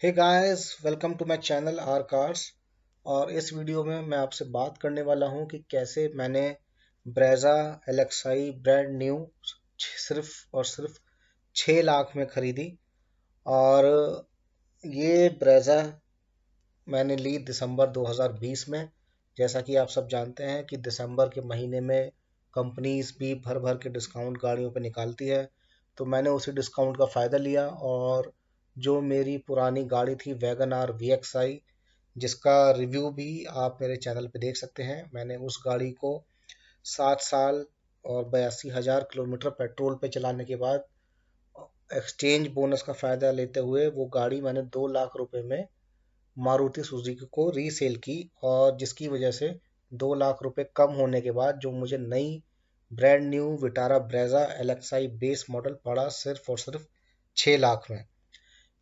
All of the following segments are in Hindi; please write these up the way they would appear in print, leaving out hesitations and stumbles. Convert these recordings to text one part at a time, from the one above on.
Hey guys, welcome to my channel R cars. और इस वीडियो में मैं आपसे बात करने वाला हूं कि कैसे मैंने ब्रेजा एलेक्साई ब्रांड न्यू सिर्फ और सिर्फ 6 लाख में खरीदी। और ये ब्रेजा मैंने ली दिसंबर 2020 में। जैसा कि आप सब जानते हैं कि दिसंबर के महीने में कंपनीज भी भर भर के डिस्काउंट गाड़ियों पे निकालती है। तो मैंने उसी डिस्काउंट का फ़ायदा लिया और जो मेरी पुरानी गाड़ी थी वैगन आर VXI, जिसका रिव्यू भी आप मेरे चैनल पे देख सकते हैं। मैंने उस गाड़ी को 7 साल और 82,000 किलोमीटर पेट्रोल पे चलाने के बाद एक्सचेंज बोनस का फ़ायदा लेते हुए वो गाड़ी मैंने 2 लाख रुपए में मारुति सुजुकी को रीसेल की। और जिसकी वजह से 2 लाख रुपए कम होने के बाद जो मुझे नई brand new Vitara Brezza LXi base model पड़ा सिर्फ और सिर्फ 6 लाख में।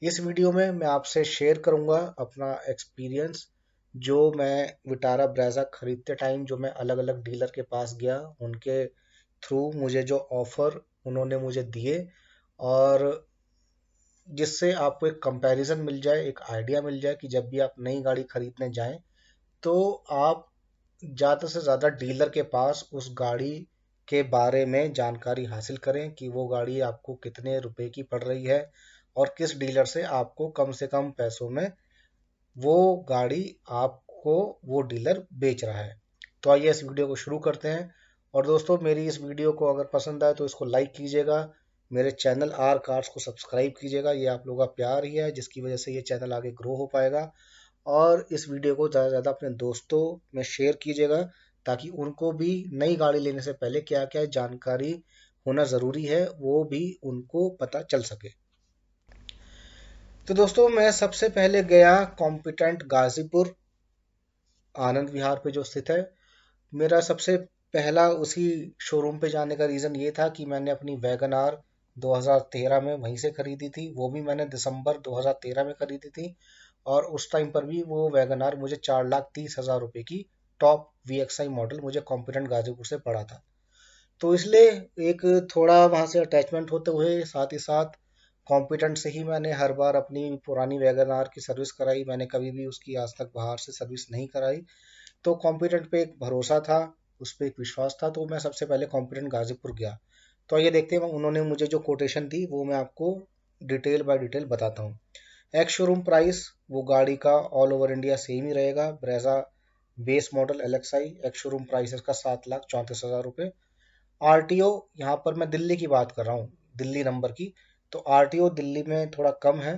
इस वीडियो में मैं आपसे शेयर करूंगा अपना एक्सपीरियंस, जो मैं विटारा ब्रेजा खरीदते टाइम जो मैं अलग अलग डीलर के पास गया उनके थ्रू मुझे जो ऑफर उन्होंने मुझे दिए, और जिससे आपको एक कंपैरिजन मिल जाए, एक आइडिया मिल जाए कि जब भी आप नई गाड़ी खरीदने जाएं तो आप ज़्यादा से ज़्यादा डीलर के पास उस गाड़ी के बारे में जानकारी हासिल करें कि वो गाड़ी आपको कितने रुपए की पड़ रही है और किस डीलर से कम पैसों में वो गाड़ी आपको वो डीलर बेच रहा है। तो आइए इस वीडियो को शुरू करते हैं। और दोस्तों, मेरी इस वीडियो को अगर पसंद आए तो इसको लाइक कीजिएगा, मेरे चैनल आर कार्स को सब्सक्राइब कीजिएगा। ये आप लोगों का प्यार ही है जिसकी वजह से ये चैनल आगे ग्रो हो पाएगा। और इस वीडियो को ज़्यादा से ज़्यादा अपने दोस्तों में शेयर कीजिएगा ताकि उनको भी नई गाड़ी लेने से पहले क्या क्या जानकारी होना ज़रूरी है वो भी उनको पता चल सके। तो दोस्तों, मैं सबसे पहले गया कॉम्पिटेंट गाजीपुर आनंद विहार पे जो स्थित है। मेरा सबसे पहला उसी शोरूम पे जाने का रीज़न ये था कि मैंने अपनी वैगन आर 2013 में वहीं से खरीदी थी। वो भी मैंने दिसंबर 2013 में खरीदी थी। और उस टाइम पर भी वो वैगन आर मुझे 4,30,000 रुपये की टॉप VXI मॉडल मुझे कॉम्पिटेंट गाजीपुर से पड़ा था। तो इसलिए एक थोड़ा वहाँ से अटैचमेंट होते हुए साथ ही साथ कॉम्पिटेंट से ही मैंने हर बार अपनी पुरानी वैगन आर की सर्विस कराई। मैंने कभी भी उसकी आज तक बाहर से सर्विस नहीं कराई। तो कॉम्पिटेंट पे एक भरोसा था, उस पर एक विश्वास था, तो मैं सबसे पहले कॉम्पिटेंट गाजीपुर गया। तो ये देखते हैं उन्होंने मुझे जो कोटेशन दी वो मैं आपको डिटेल बाय डिटेल बताता हूँ। एक्स शोरूम प्राइस वो गाड़ी का ऑल ओवर इंडिया सेम ही रहेगा। Brezza base model LXi ex showroom price इसका 7,34,000 रुपये। RTO, यहाँ पर मैं दिल्ली की बात कर रहा हूँ, दिल्ली नंबर की। तो RTO दिल्ली में थोड़ा कम है,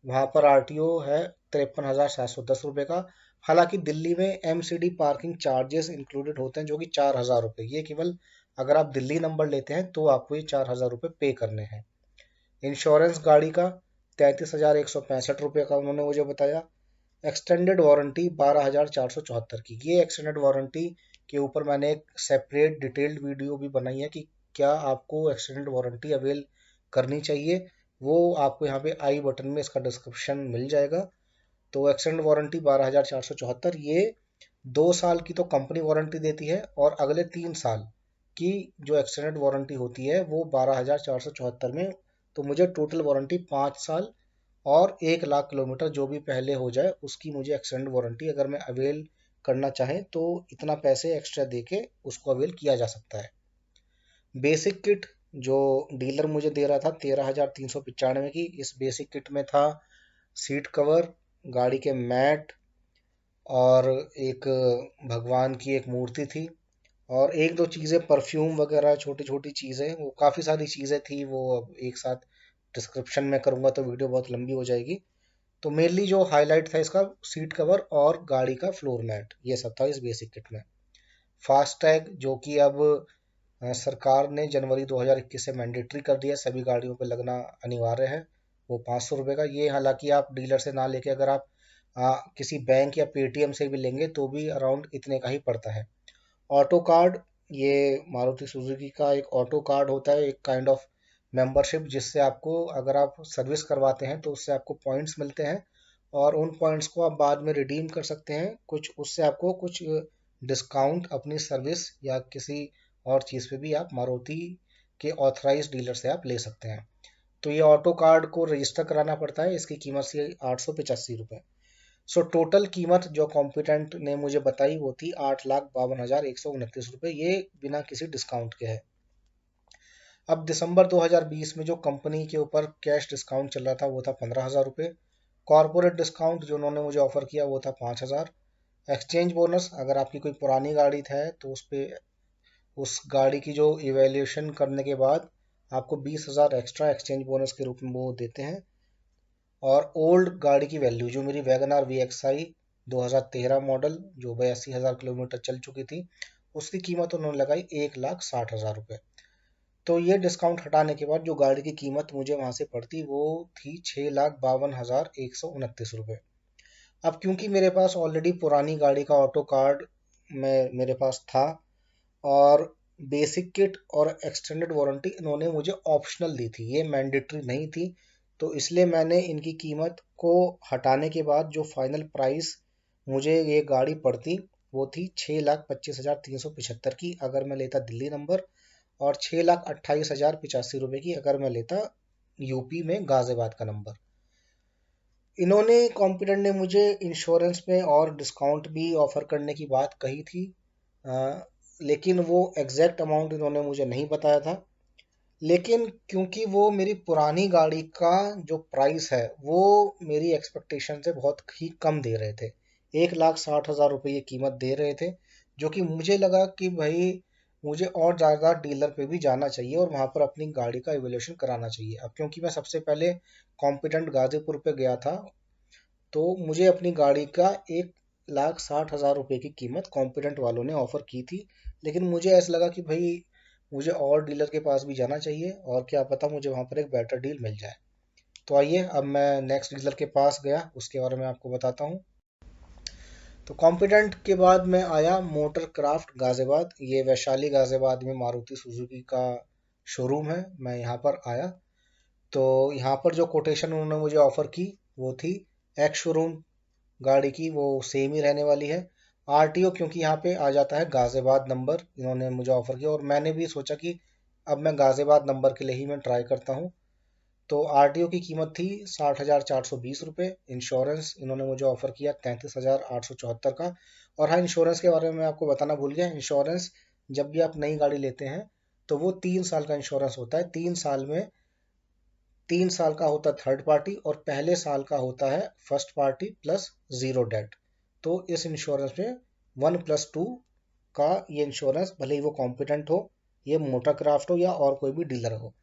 वहाँ पर RTO है 53,710 रुपये का। हालांकि दिल्ली में MCD पार्किंग चार्जेस इंक्लूडेड होते हैं जो कि 4,000 रुपये। ये केवल अगर आप दिल्ली नंबर लेते हैं तो आपको ये 4,000 रुपये पे करने हैं। इंश्योरेंस गाड़ी का 33,165 रुपये का उन्होंने मुझे बताया। एक्सटेंडेड वारंटी 12,474 की। ये एक्सटेंडेड वारंटी के ऊपर मैंने एक सेपरेट डिटेल्ड वीडियो भी बनाई है कि क्या आपको एक्सटेंडेड वारंटी अवेल करनी चाहिए। वो आपको यहाँ पे आई बटन में इसका डिस्क्रिप्शन मिल जाएगा। तो एक्सटेंडेड वारंटी 12,474, ये 2 साल की तो कंपनी वारंटी देती है और अगले 3 साल की जो एक्सटेंडेड वारंटी होती है वो 12,474 में। तो मुझे टोटल वारंटी 5 साल और 1 लाख किलोमीटर जो भी पहले हो जाए उसकी मुझे एक्सटेंड वारंटी अगर मैं अवेल करना चाहें तो इतना पैसे एक्स्ट्रा दे के उसको अवेल किया जा सकता है। बेसिक किट जो डीलर मुझे दे रहा था 13,395 की, इस बेसिक किट में था सीट कवर, गाड़ी के मैट, और एक भगवान की एक मूर्ति थी, और एक दो चीज़ें परफ्यूम वगैरह छोटी छोटी चीज़ें, वो काफ़ी सारी चीज़ें थी। वो अब एक साथ डिस्क्रिप्शन में करूँगा तो वीडियो बहुत लंबी हो जाएगी। तो मेनली जो हाईलाइट था इसका सीट कवर और गाड़ी का फ्लोर मैट, ये सब था इस बेसिक किट में। फास्टैग जो कि अब सरकार ने जनवरी 2021 से मैंडेटरी कर दिया, सभी गाड़ियों पे लगना अनिवार्य है। वो 500 रुपये का। ये हालांकि आप डीलर से ना लेके अगर आप किसी बैंक या पेटीएम से भी लेंगे तो भी अराउंड इतने का ही पड़ता है। ऑटो कार्ड, ये मारुति सुजुकी का एक ऑटो कार्ड होता है, एक काइंड ऑफ मेंबरशिप, जिससे आपको अगर आप सर्विस करवाते हैं तो उससे आपको पॉइंट्स मिलते हैं और उन पॉइंट्स को आप बाद में रिडीम कर सकते हैं। कुछ उससे आपको कुछ डिस्काउंट अपनी सर्विस या किसी और चीज़ पे भी आप मारुति के ऑथराइज डीलर से आप ले सकते हैं। तो ये ऑटो कार्ड को रजिस्टर कराना पड़ता है, इसकी कीमत थी 885 रुपये। सो टोटल कीमत जो कॉम्पिटेंट ने मुझे बताई वो थी 8,52,129 रुपये, ये बिना किसी डिस्काउंट के है। अब दिसंबर 2020 में जो कंपनी के ऊपर कैश डिस्काउंट चल रहा था वो था 15,000 रुपये। कॉर्पोरेट डिस्काउंट जो उन्होंने मुझे ऑफर किया वो था 5,000। एक्सचेंज बोनस, अगर आपकी कोई पुरानी गाड़ी है तो उस पे उस गाड़ी की जो इवेल्यूशन करने के बाद आपको 20,000 एक्स्ट्रा एक्सचेंज बोनस के रूप में वो देते हैं। और ओल्ड गाड़ी की वैल्यू, जो मेरी Wagon R V X I 2013 model जो 82,000 किलोमीटर चल चुकी थी, उसकी कीमत उन्होंने लगाई 1,60,000 रुपये। तो ये डिस्काउंट हटाने के बाद जो गाड़ी की कीमत मुझे वहां से पड़ती वो थी 6,52,129 रुपये। अब क्योंकि मेरे पास ऑलरेडी पुरानी गाड़ी का ऑटो कार्ड में मेरे पास था, और बेसिक किट और एक्सटेंडेड वारंटी इन्होंने मुझे ऑप्शनल दी थी, ये मैंडेटरी नहीं थी, तो इसलिए मैंने इनकी कीमत को हटाने के बाद जो फाइनल प्राइस मुझे ये गाड़ी पड़ती वो थी 6,25,375 की अगर मैं लेता दिल्ली नंबर, और 6,28,085 रुपये की अगर मैं लेता यूपी में गाजियाबाद का नंबर। इन्होंने कॉम्पिटेंट ने मुझे इंश्योरेंस में और डिस्काउंट भी ऑफर करने की बात कही थी, अ, लेकिन वो एग्जैक्ट अमाउंट इन्होंने मुझे नहीं बताया था। लेकिन क्योंकि वो मेरी पुरानी गाड़ी का जो प्राइस है वो मेरी एक्सपेक्टेशन से बहुत ही कम दे रहे थे, 1,60,000 रुपये ये कीमत दे रहे थे, जो कि मुझे लगा कि भाई मुझे और ज़्यादा डीलर पे भी जाना चाहिए और वहाँ पर अपनी गाड़ी का इवोल्यूशन कराना चाहिए। अब क्योंकि मैं सबसे पहले कॉम्पिटेंट गाजीपुर पे गया था, तो मुझे अपनी गाड़ी का 1,60,000 रुपये की कीमत कॉम्पिटेंट वालों ने ऑफर की थी। लेकिन मुझे ऐसा लगा कि भाई मुझे और डीलर के पास भी जाना चाहिए और क्या पता मुझे वहाँ पर एक बेटर डील मिल जाए। तो आइए अब मैं नेक्स्ट डीलर के पास गया, उसके बारे में आपको बताता हूँ। तो कॉम्पिटेंट के बाद मैं आया मोटर क्राफ्ट गाजियाबाद, ये वैशाली गाजियाबाद में मारुति सुजुकी का शोरूम है। मैं यहाँ पर आया तो यहाँ पर जो कोटेशन उन्होंने मुझे ऑफर की वो थी एक्स शोरूम गाड़ी की, वो सेम ही रहने वाली है। आरटीओ क्योंकि यहाँ पे आ जाता है गाजियाबाद नंबर, इन्होंने मुझे ऑफर किया और मैंने भी सोचा कि अब मैं गाजियाबाद नंबर के लिए ही मैं ट्राई करता हूँ। तो आरटीओ की कीमत थी 60,420 रुपये। इंश्योरेंस इन्होंने मुझे ऑफर किया 33,874 का। और हाँ, इंश्योरेंस के बारे में मैं आपको बताना भूल गया, इंश्योरेंस जब भी आप नई गाड़ी लेते हैं तो वो 3 साल का इंश्योरेंस होता है। 3 साल में 3 साल का होता है थर्ड पार्टी और पहले साल का होता है first party plus zero dep. तो इस इंश्योरेंस में 1+2 का ये इंश्योरेंस, भले ही वो कॉम्पिटेंट हो, ये मोटर क्राफ्ट हो या और कोई भी डीलर हो,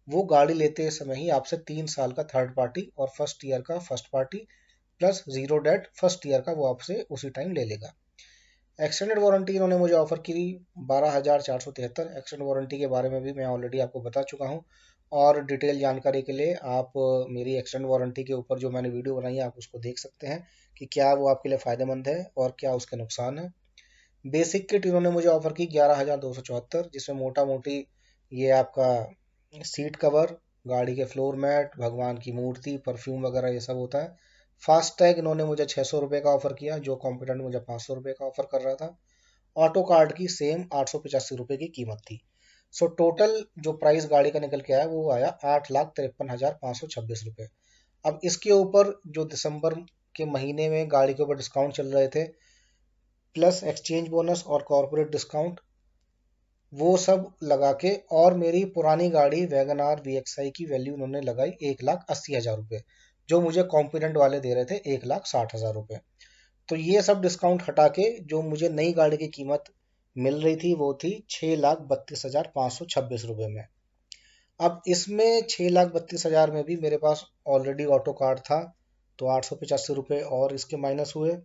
वो गाड़ी लेते समय ही आपसे 3 साल का थर्ड पार्टी और फर्स्ट ईयर का first party plus zero dep first year का वो आपसे उसी टाइम ले लेगा। एक्सटेंडेड वारंटी इन्होंने मुझे ऑफर की 12,473। एक्सटेंडेड वारंटी के बारे में भी मैं ऑलरेडी आपको बता चुका हूँ, और डिटेल जानकारी के लिए आप मेरी एक्सटेंडेड वारंटी के ऊपर जो मैंने वीडियो बनाई है आप उसको देख सकते हैं कि क्या वो आपके लिए फ़ायदेमंद है और क्या उसके नुकसान है। बेसिक किट इन्होंने मुझे ऑफर की 11,274, जिसमें मोटा मोटी ये आपका सीट कवर, गाड़ी के फ्लोर मैट, भगवान की मूर्ति, परफ्यूम वगैरह ये सब होता है। फास्ट टैग इन्होंने मुझे 600 रुपये का ऑफर किया, जो कॉम्पिटेंट मुझे 500 रुपये का ऑफर कर रहा था। ऑटो कार्ड की सेम 885 रुपये की कीमत थी। सो टोटल जो प्राइस गाड़ी का निकल के आया वो आया 8,53,526 रुपये। अब इसके ऊपर जो दिसंबर के महीने में गाड़ी के ऊपर डिस्काउंट चल रहे थे, प्लस एक्सचेंज बोनस और कॉर्पोरेट डिस्काउंट, वो सब लगा के, और मेरी पुरानी गाड़ी वैगन आर वी एक्स आई की वैल्यू उन्होंने लगाई 1,80,000 रुपये, जो मुझे कॉम्पिटेंट वाले दे रहे थे 1,60,000 रुपये। तो ये सब डिस्काउंट हटा के जो मुझे नई गाड़ी की कीमत मिल रही थी वो थी 6,32,526 रुपये में। अब इसमें 6,32,000 में भी मेरे पास ऑलरेडी ऑटो कार्ड था, तो 885 रुपये और इसके माइनस हुए।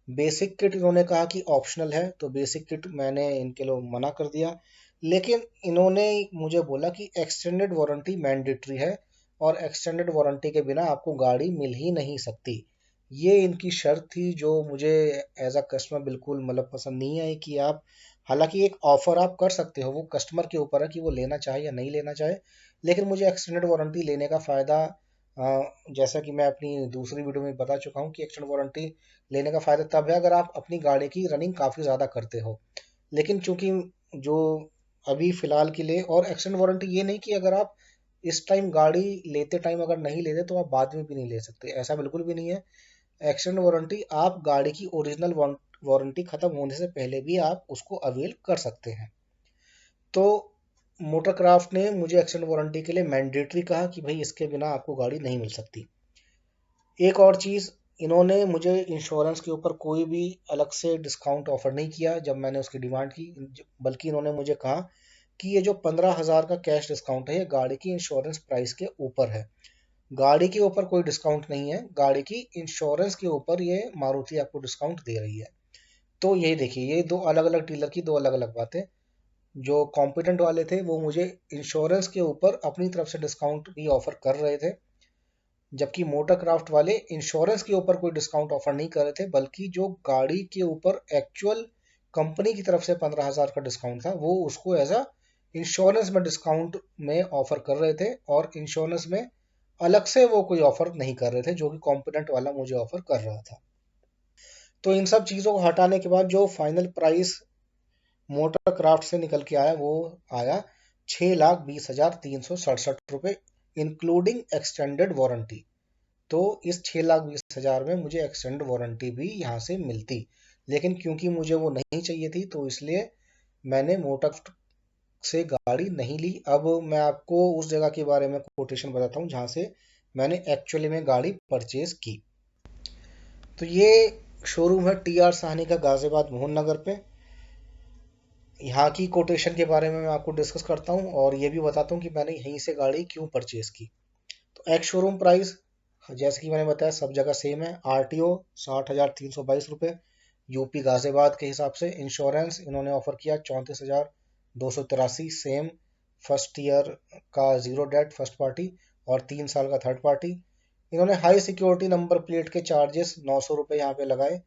बेसिक किट इन्होंने कहा कि ऑप्शनल है, तो बेसिक किट मैंने इनके लिए मना कर दिया। लेकिन इन्होंने मुझे बोला कि एक्सटेंडेड वारंटी मैंडेटरी है और एक्सटेंडेड वारंटी के बिना आपको गाड़ी मिल ही नहीं सकती। ये इनकी शर्त थी जो मुझे एज अ कस्टमर बिल्कुल मतलब पसंद नहीं आई कि आप, हालांकि एक ऑफर आप कर सकते हो, वो कस्टमर के ऊपर है कि वो लेना चाहे या नहीं लेना चाहे, लेकिन मुझे एक्सटेंडेड वारंटी लेने का फ़ायदा, जैसा कि मैं अपनी दूसरी वीडियो में बता चुका हूँ कि एक्सटेंडेड वारंटी लेने का फ़ायदा तब है अगर आप अपनी गाड़ी की रनिंग काफ़ी ज़्यादा करते हो। लेकिन चूंकि जो अभी फ़िलहाल के लिए, और एक्सटेंडेड वारंटी ये नहीं कि अगर आप इस टाइम गाड़ी लेते टाइम अगर नहीं लेते तो आप बाद में भी नहीं ले सकते, ऐसा बिल्कुल भी नहीं है। एक्सटेंड वारंटी आप गाड़ी की ओरिजिनल वारंटी खत्म होने से पहले भी आप उसको अवेल कर सकते हैं। तो मोटरक्राफ्ट ने मुझे एक्सटेंड वारंटी के लिए मैंडेटरी कहा कि भाई इसके बिना आपको गाड़ी नहीं मिल सकती। एक और चीज़, इन्होंने मुझे इंश्योरेंस के ऊपर कोई भी अलग से डिस्काउंट ऑफर नहीं किया जब मैंने उसकी डिमांड की, बल्कि इन्होंने मुझे कहा कि ये जो 15,000 का कैश डिस्काउंट है ये गाड़ी की इंश्योरेंस प्राइस के ऊपर है। गाड़ी के ऊपर कोई डिस्काउंट नहीं है, गाड़ी की इंश्योरेंस के ऊपर ये मारुति आपको डिस्काउंट दे रही है। तो ये देखिए, ये दो अलग अलग डीलर की दो अलग अलग बातें। जो कॉम्पिटेंट वाले थे वो मुझे इंश्योरेंस के ऊपर अपनी तरफ से डिस्काउंट भी ऑफर कर रहे थे, जबकि मोटरक्राफ्ट वाले इंश्योरेंस के ऊपर कोई डिस्काउंट ऑफर नहीं कर रहे थे, बल्कि जो गाड़ी के ऊपर एक्चुअल कंपनी की तरफ से 15,000 का डिस्काउंट था वो उसको एज अ इंश्योरेंस में डिस्काउंट में ऑफर कर रहे थे, और इंश्योरेंस में अलग से वो कोई ऑफर नहीं कर रहे थे जो कि कॉम्पिटेंट वाला मुझे ऑफर कर रहा था। तो इन सब चीज़ों को हटाने के बाद जो फाइनल प्राइस मोटरक्राफ्ट से निकल के आया वो आया 6,20,367 रुपये, इंक्लूडिंग एक्सटेंडेड वारंटी। तो इस 6,20,000 में मुझे एक्सटेंड वारंटी भी यहाँ से मिलती, लेकिन क्योंकि मुझे वो नहीं चाहिए थी तो इसलिए मैंने मोटरक्राफ्ट से गाड़ी नहीं ली। अब मैं आपको उस जगह के बारे में कोटेशन बताता हूँ जहाँ से मैंने एक्चुअली में गाड़ी परचेज की। तो ये शोरूम है टी आर साहनी का, गाजियाबाद मोहन नगर पे। यहाँ की कोटेशन के बारे में मैं आपको डिस्कस करता हूँ और ये भी बताता हूँ कि मैंने यहीं से गाड़ी क्यों परचेज की। तो एक्स शोरूम प्राइस जैसे कि मैंने बताया सब जगह सेम है, आर टी ओ 60,322 रुपये यूपी गाजियाबाद के हिसाब से। इंश्योरेंस इन्होंने ऑफर किया 34,283 सेम, फर्स्ट ईयर का जीरो डेट फर्स्ट पार्टी और 3 साल का थर्ड पार्टी। इन्होंने हाई सिक्योरिटी नंबर प्लेट के चार्जेस 900 रुपये यहाँ पे लगाए।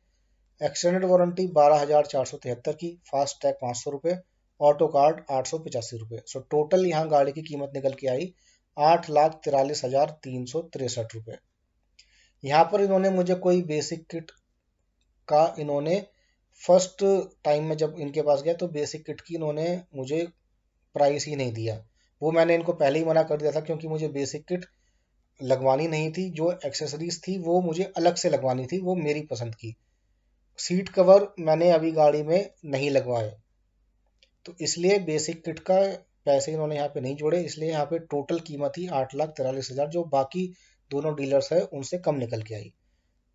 एक्सटेंडेड वारंटी 12,473 की, फास्ट टैग 500 रुपये, ऑटो कार्ड 885 रुपये। सो टोटल यहाँ गाड़ी की कीमत निकल के आई 8,43,363 रुपये। यहाँ पर इन्होंने मुझे कोई बेसिक किट का, इन्होंने फर्स्ट टाइम में जब इनके पास गया तो बेसिक किट की इन्होंने मुझे प्राइस ही नहीं दिया। वो मैंने इनको पहले ही मना कर दिया था क्योंकि मुझे बेसिक किट लगवानी नहीं थी। जो एक्सेसरीज थी वो मुझे अलग से लगवानी थी, वो मेरी पसंद की। सीट कवर मैंने अभी गाड़ी में नहीं लगवाए, तो इसलिए बेसिक किट का पैसे इन्होंने यहाँ पे नहीं जोड़े, इसलिए यहाँ पे टोटल कीमत ही 8,43,000 जो बाकी दोनों डीलर्स है उनसे कम निकल के आई।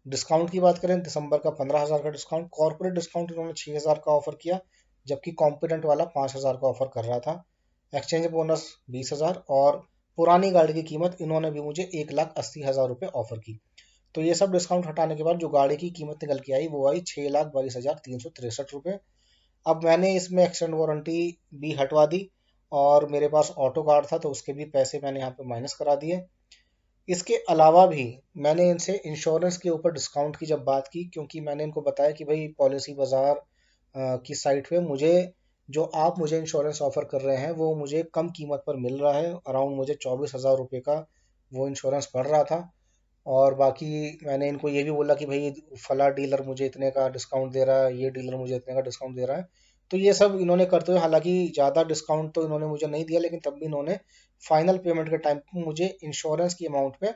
डिस्काउंट की बात करें, दिसंबर का 15,000 का डिस्काउंट, कॉर्पोरेट डिस्काउंट इन्होंने 6,000 का ऑफर किया, जबकि कॉम्पिटेंट वाला 5,000 का ऑफर कर रहा था। एक्सचेंज बोनस 20,000 और पुरानी गाड़ी की कीमत इन्होंने भी मुझे 1,80,000 रुपये ऑफर की। तो ये सब डिस्काउंट हटाने के बाद जो गाड़ी की कीमत निकल के आई वो आई 6,22,363 रुपये। अब मैंने इसमें एक्सटेंड वारंटी भी हटवा दी और मेरे पास ऑटो कार्ड था तो उसके भी पैसे मैंने यहाँ पे माइनस करा दिए। इसके अलावा भी मैंने इनसे इंश्योरेंस के ऊपर डिस्काउंट की जब बात की, क्योंकि मैंने इनको बताया कि भाई पॉलिसी बाजार की साइट पे मुझे जो आप मुझे इंश्योरेंस ऑफर कर रहे हैं वो मुझे कम कीमत पर मिल रहा है, अराउंड मुझे 24,000 रुपये का वो इंश्योरेंस पड़ रहा था। और बाकी मैंने इनको ये भी बोला कि भाई फला डीलर मुझे इतने का डिस्काउंट दे रहा है, ये डीलर मुझे इतने का डिस्काउंट दे रहा है। तो ये सब इन्होंने करते हुए, हालांकि ज़्यादा डिस्काउंट तो इन्होंने मुझे नहीं दिया, लेकिन तब भी इन्होंने फाइनल पेमेंट के टाइम पे मुझे इंश्योरेंस की अमाउंट पे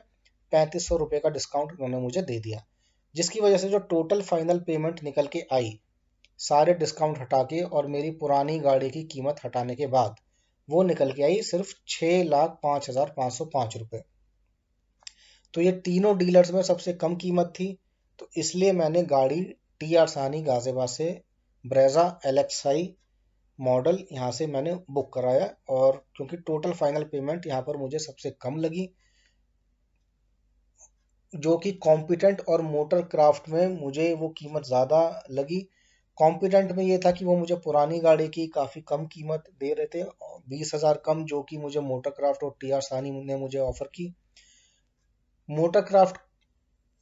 3,500 रुपये का डिस्काउंट इन्होंने मुझे दे दिया, जिसकी वजह से जो टोटल फाइनल पेमेंट निकल के आई सारे डिस्काउंट हटा के और मेरी पुरानी गाड़ी की कीमत हटाने के बाद वो निकल के आई सिर्फ 6,05,505 रुपये। तो ये तीनों डीलर्स में सबसे कम कीमत थी, तो इसलिए मैंने गाड़ी टी आर सानी गाजियाबाद से ब्रेजा LXi मॉडल यहाँ से मैंने बुक कराया। और क्योंकि टोटल फाइनल पेमेंट यहाँ पर मुझे सबसे कम लगी, जो कि कॉम्पिटेंट और मोटर क्राफ्ट में मुझे वो कीमत ज़्यादा लगी। कॉम्पिटेंट में ये था कि वो मुझे पुरानी गाड़ी की काफ़ी कम कीमत दे रहे थे, 20,000 कम, जो कि मुझे मोटर क्राफ्ट और टी आर सानी ने मुझे ऑफर की। मोटर क्राफ्ट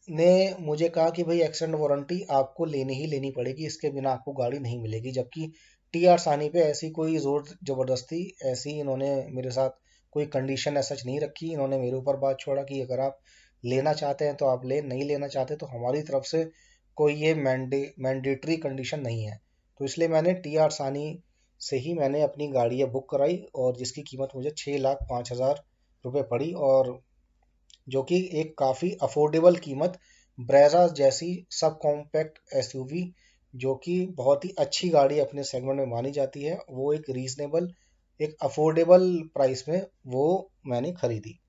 ने मुझे कहा कि भाई एक्सटेंड वारंटी आपको लेनी ही लेनी पड़ेगी, इसके बिना आपको गाड़ी नहीं मिलेगी, जबकि टी आर सानी पे ऐसी कोई जोर जबरदस्ती, ऐसी इन्होंने मेरे साथ कोई कंडीशन ऐसा नहीं रखी। इन्होंने मेरे ऊपर बात छोड़ा कि अगर आप लेना चाहते हैं तो आप ले, नहीं लेना चाहते तो हमारी तरफ से कोई ये मैंडेटरी कंडीशन नहीं है। तो इसलिए मैंने टी आर सानी से ही मैंने अपनी गाड़ी बुक कराई और जिसकी कीमत मुझे 6,05,000 रुपए पड़ी, और जो कि एक काफ़ी अफोर्डेबल कीमत, ब्रेजा जैसी सब कॉम्पैक्ट एसयूवी जो कि बहुत ही अच्छी गाड़ी अपने सेगमेंट में मानी जाती है, वो एक रीजनेबल, एक अफोर्डेबल प्राइस में वो मैंने खरीदी।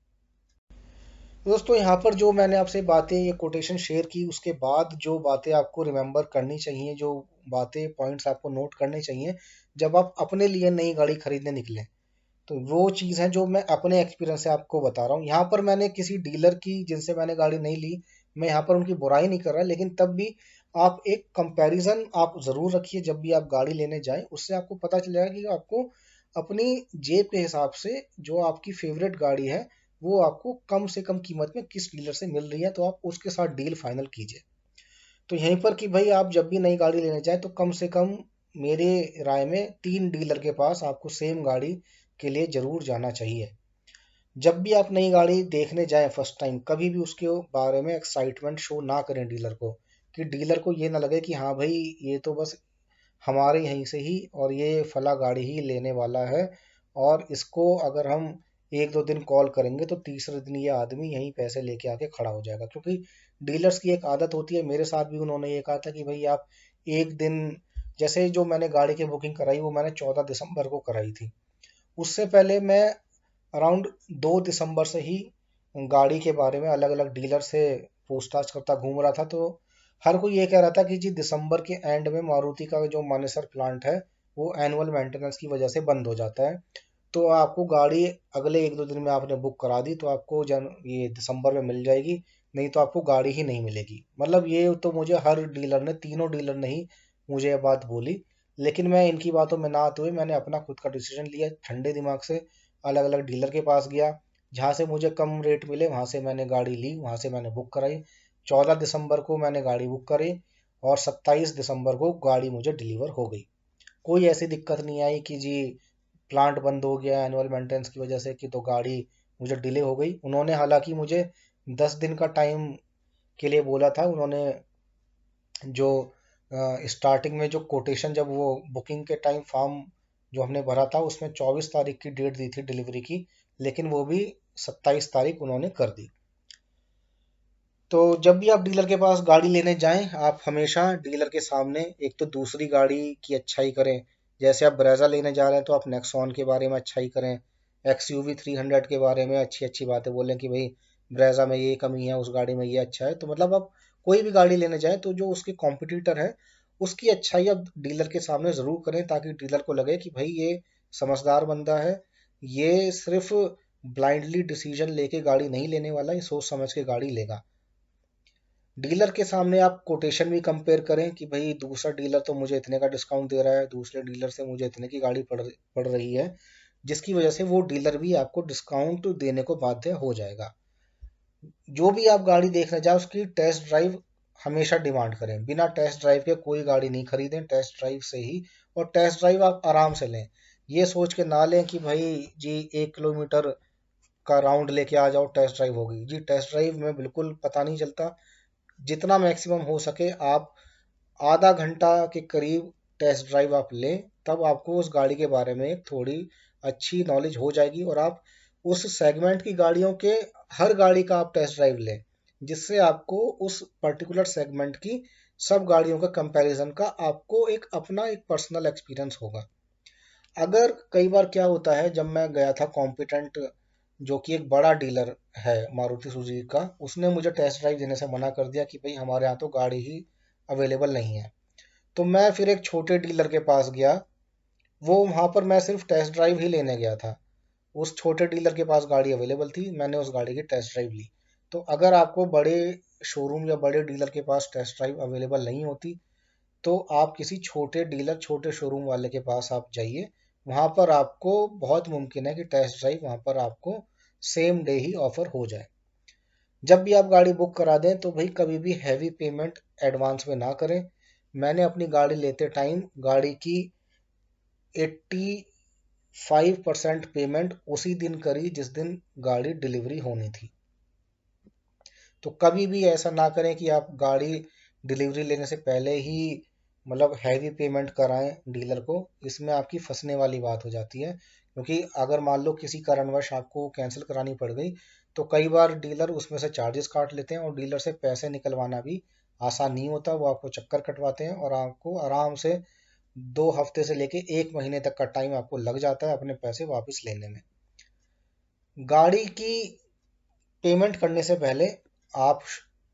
दोस्तों, यहाँ पर जो मैंने आपसे बातें, ये कोटेशन शेयर की, उसके बाद जो बातें आपको रिमेंबर करनी चाहिए, जो बातें पॉइंट्स आपको नोट करने चाहिए जब आप अपने लिए नई गाड़ी खरीदने निकले, तो वो चीज़ है जो मैं अपने एक्सपीरियंस से आपको बता रहा हूँ। यहाँ पर मैंने किसी डीलर की जिनसे मैंने गाड़ी नहीं ली, मैं यहाँ पर उनकी बुराई नहीं कर रहा, लेकिन तब भी आप एक कंपैरिजन आप ज़रूर रखिए जब भी आप गाड़ी लेने जाएं। उससे आपको पता चल जाएगा कि आपको अपनी जेब के हिसाब से जो आपकी फेवरेट गाड़ी है वो आपको कम से कम कीमत में किस डीलर से मिल रही है, तो आप उसके साथ डील फाइनल कीजिए। तो यहीं पर कि भाई आप जब भी नई गाड़ी लेने जाएं तो कम से कम मेरे राय में 3 डीलर के पास आपको सेम गाड़ी के लिए जरूर जाना चाहिए। जब भी आप नई गाड़ी देखने जाएं फर्स्ट टाइम, कभी भी उसके बारे में एक्साइटमेंट शो ना करें डीलर को, कि डीलर को ये ना लगे कि हाँ भाई ये तो बस हमारे यहीं से ही और ये फला गाड़ी ही लेने वाला है, और इसको अगर हम एक दो दिन कॉल करेंगे तो तीसरे दिन ये आदमी यहीं पैसे लेके आके खड़ा हो जाएगा। क्योंकि डीलर्स की एक आदत होती है, मेरे साथ भी उन्होंने ये कहा था कि भाई आप एक दिन, जैसे जो मैंने गाड़ी की बुकिंग कराई वो मैंने 14 दिसंबर को कराई थी, उससे पहले मैं अराउंड 2 दिसंबर से ही गाड़ी के बारे में अलग अलग डीलर से पूछताछ करता घूम रहा था। तो हर कोई ये कह रहा था कि जी दिसंबर के एंड में मारुति का जो मानेसर प्लांट है वो एनुअल मेंटेनेंस की वजह से बंद हो जाता है, तो आपको गाड़ी अगले एक दो दिन में आपने बुक करा दी तो आपको ये दिसंबर में मिल जाएगी, नहीं तो आपको गाड़ी ही नहीं मिलेगी। मतलब ये तो मुझे हर डीलर ने, तीनों डीलर ने ही मुझे ये बात बोली। लेकिन मैं इनकी बातों में ना आते हुए मैंने अपना खुद का डिसीजन लिया, ठंडे दिमाग से अलग अलग डीलर के पास गया, जहाँ से मुझे कम रेट मिले वहाँ से मैंने गाड़ी ली, वहाँ से मैंने बुक कराई। 14 दिसंबर को मैंने गाड़ी बुक करी और 27 दिसंबर को गाड़ी मुझे डिलीवर हो गई। कोई ऐसी दिक्कत नहीं आई कि जी प्लांट बंद हो गया एनुअल मेंटेनेंस की वजह से कि तो गाड़ी मुझे डिले हो गई। उन्होंने हालांकि मुझे 10 दिन का टाइम के लिए बोला था। उन्होंने जो स्टार्टिंग में जो कोटेशन, जब वो बुकिंग के टाइम फॉर्म जो हमने भरा था उसमें 24 तारीख की डेट दी थी डिलीवरी की, लेकिन वो भी 27 तारीख उन्होंने कर दी। तो जब भी आप डीलर के पास गाड़ी लेने जाएं, आप हमेशा डीलर के सामने एक तो दूसरी गाड़ी की अच्छाई करें। जैसे आप ब्रेजा लेने जा रहे हैं तो आप नेक्सॉन के बारे में अच्छाई करें, XUV 300 के बारे में अच्छी अच्छी बातें बोलें कि भाई ब्रेजा में ये कमी है, उस गाड़ी में ये अच्छा है। तो मतलब आप कोई भी गाड़ी लेने जाएं तो जो उसके कॉम्पिटिटर है उसकी अच्छाई आप डीलर के सामने ज़रूर करें, ताकि डीलर को लगे कि भाई ये समझदार बंदा है, ये सिर्फ ब्लाइंडली डिसीजन लेके गाड़ी नहीं लेने वाला, ये सोच समझ के गाड़ी लेगा। डीलर के सामने आप कोटेशन भी कंपेयर करें कि भाई दूसरा डीलर तो मुझे इतने का डिस्काउंट दे रहा है, दूसरे डीलर से मुझे इतने की गाड़ी पड़ रही है, जिसकी वजह से वो डीलर भी आपको डिस्काउंट देने को बाध्य हो जाएगा। जो भी आप गाड़ी देखने जाए उसकी टेस्ट ड्राइव हमेशा डिमांड करें। बिना टेस्ट ड्राइव के कोई गाड़ी नहीं खरीदें, टेस्ट ड्राइव से ही। और टेस्ट ड्राइव आप आराम से लें, ये सोच के ना लें कि भाई जी 1 किलोमीटर का राउंड लेके आ जाओ टेस्ट ड्राइव होगी। जी टेस्ट ड्राइव में बिल्कुल पता नहीं चलता। जितना मैक्सिमम हो सके आप आधा घंटा के करीब टेस्ट ड्राइव आप लें, तब आपको उस गाड़ी के बारे में एक थोड़ी अच्छी नॉलेज हो जाएगी, और आप उस सेगमेंट की गाड़ियों के हर गाड़ी का आप टेस्ट ड्राइव लें, जिससे आपको उस पर्टिकुलर सेगमेंट की सब गाड़ियों का कंपैरिजन का आपको एक अपना एक पर्सनल एक्सपीरियंस होगा। अगर कई बार क्या होता है, जब मैं गया था कॉम्पिटेंट जो कि एक बड़ा डीलर है मारुति सुजुकी का, उसने मुझे टेस्ट ड्राइव देने से मना कर दिया कि भाई हमारे यहाँ तो गाड़ी ही अवेलेबल नहीं है। तो मैं फिर एक छोटे डीलर के पास गया, वो वहाँ पर मैं सिर्फ टेस्ट ड्राइव ही लेने गया था। उस छोटे डीलर के पास गाड़ी अवेलेबल थी, मैंने उस गाड़ी की टेस्ट ड्राइव ली। तो अगर आपको बड़े शोरूम या बड़े डीलर के पास टेस्ट ड्राइव अवेलेबल नहीं होती, तो आप किसी छोटे डीलर, छोटे शोरूम वाले के पास आप जाइए। वहाँ पर आपको बहुत मुमकिन है कि टेस्ट ड्राइव वहाँ पर आपको सेम डे ही ऑफर हो जाए। जब भी आप गाड़ी बुक करा दें तो भाई कभी भी हैवी पेमेंट एडवांस में ना करें। मैंने अपनी गाड़ी लेते टाइम गाड़ी की 85% पेमेंट उसी दिन करी जिस दिन गाड़ी डिलीवरी होनी थी। तो कभी भी ऐसा ना करें कि आप गाड़ी डिलीवरी लेने से पहले ही मतलब हैवी पेमेंट कराएं डीलर को, इसमें आपकी फंसने वाली बात हो जाती है। क्योंकि अगर मान लो किसी कारणवश आपको कैंसिल करानी पड़ गई तो कई बार डीलर उसमें से चार्जेस काट लेते हैं, और डीलर से पैसे निकलवाना भी आसान नहीं होता। वो आपको चक्कर कटवाते हैं और आपको आराम से 2 हफ्ते से लेके 1 महीने तक का टाइम आपको लग जाता है अपने पैसे वापस लेने में। गाड़ी की पेमेंट करने से पहले आप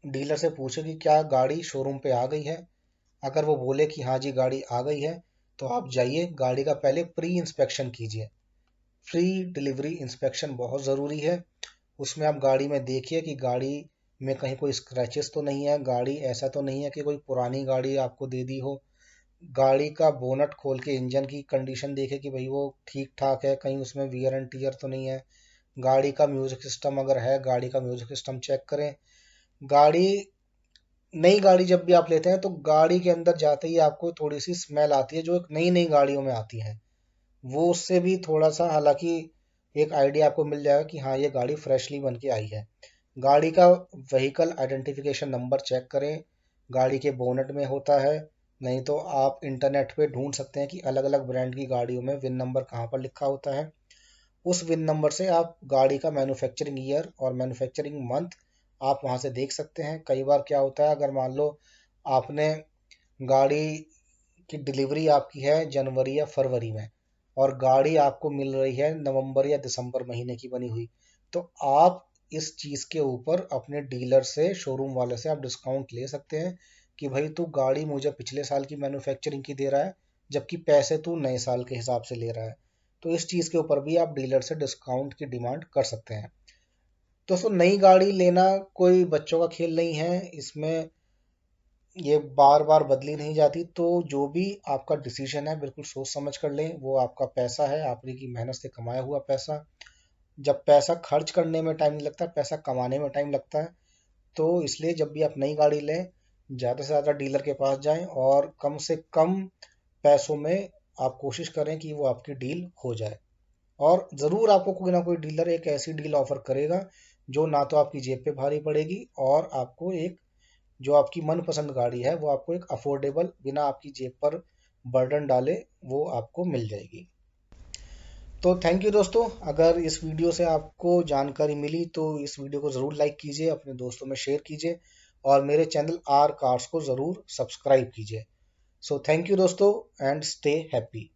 डीलर से पूछे कि क्या गाड़ी शोरूम पे आ गई है। अगर वो बोले कि हाँ जी गाड़ी आ गई है, तो आप जाइए गाड़ी का पहले प्री इंस्पेक्शन कीजिए। फ्री डिलीवरी इंस्पेक्शन बहुत ज़रूरी है। उसमें आप गाड़ी में देखिए कि गाड़ी में कहीं कोई स्क्रैचेस तो नहीं है, गाड़ी ऐसा तो नहीं है कि कोई पुरानी गाड़ी आपको दे दी हो। गाड़ी का बोनट खोल के इंजन की कंडीशन देखे कि भाई वो ठीक ठाक है, कहीं उसमें वियर एंड टीयर तो नहीं है। गाड़ी का म्यूजिक सिस्टम अगर है, गाड़ी का म्यूजिक सिस्टम चेक करें। गाड़ी नई गाड़ी जब भी आप लेते हैं तो गाड़ी के अंदर जाते ही आपको थोड़ी सी स्मेल आती है जो एक नई नई गाड़ियों में आती है। वो उससे भी थोड़ा सा हालांकि एक आइडिया आपको मिल जाएगा कि हाँ ये गाड़ी फ्रेशली बन के आई है। गाड़ी का व्हीकल आइडेंटिफिकेशन नंबर चेक करें, गाड़ी के बोनट में होता है। नहीं तो आप इंटरनेट पे ढूंढ सकते हैं कि अलग अलग ब्रांड की गाड़ियों में विन नंबर कहाँ पर लिखा होता है। उस विन नंबर से आप गाड़ी का मैन्युफैक्चरिंग ईयर और मैन्युफैक्चरिंग मंथ आप वहाँ से देख सकते हैं। कई बार क्या होता है, अगर मान लो आपने गाड़ी की डिलीवरी आपकी है जनवरी या फरवरी में, और गाड़ी आपको मिल रही है नवंबर या दिसंबर महीने की बनी हुई, तो आप इस चीज़ के ऊपर अपने डीलर से, शोरूम वाले से आप डिस्काउंट ले सकते हैं कि भाई तू गाड़ी मुझे पिछले साल की मैन्युफैक्चरिंग की दे रहा है, जबकि पैसे तू नए साल के हिसाब से ले रहा है। तो इस चीज़ के ऊपर भी आप डीलर से डिस्काउंट की डिमांड कर सकते हैं। दोस्तों, नई गाड़ी लेना कोई बच्चों का खेल नहीं है। इसमें ये बार बार बदली नहीं जाती। तो जो भी आपका डिसीजन है बिल्कुल सोच समझ कर लें। वो आपका पैसा है, आपने की मेहनत से कमाया हुआ पैसा। जब पैसा खर्च करने में टाइम नहीं लगता, पैसा कमाने में टाइम लगता है। तो इसलिए जब भी आप नई गाड़ी लें, ज़्यादा से ज़्यादा डीलर के पास जाएं और कम से कम पैसों में आप कोशिश करें कि वो आपकी डील हो जाए। और ज़रूर आपको कोई ना कोई डीलर एक ऐसी डील ऑफर करेगा जो ना तो आपकी जेब पे भारी पड़ेगी, और आपको एक जो आपकी मनपसंद गाड़ी है वो आपको एक अफोर्डेबल, बिना आपकी जेब पर बर्डन डाले, वो आपको मिल जाएगी। तो थैंक यू दोस्तों। अगर इस वीडियो से आपको जानकारी मिली तो इस वीडियो को ज़रूर लाइक कीजिए, अपने दोस्तों में शेयर कीजिए, और मेरे चैनल आर कार्स को ज़रूर सब्सक्राइब कीजिए। सो थैंक यू दोस्तों, एंड स्टे हैप्पी।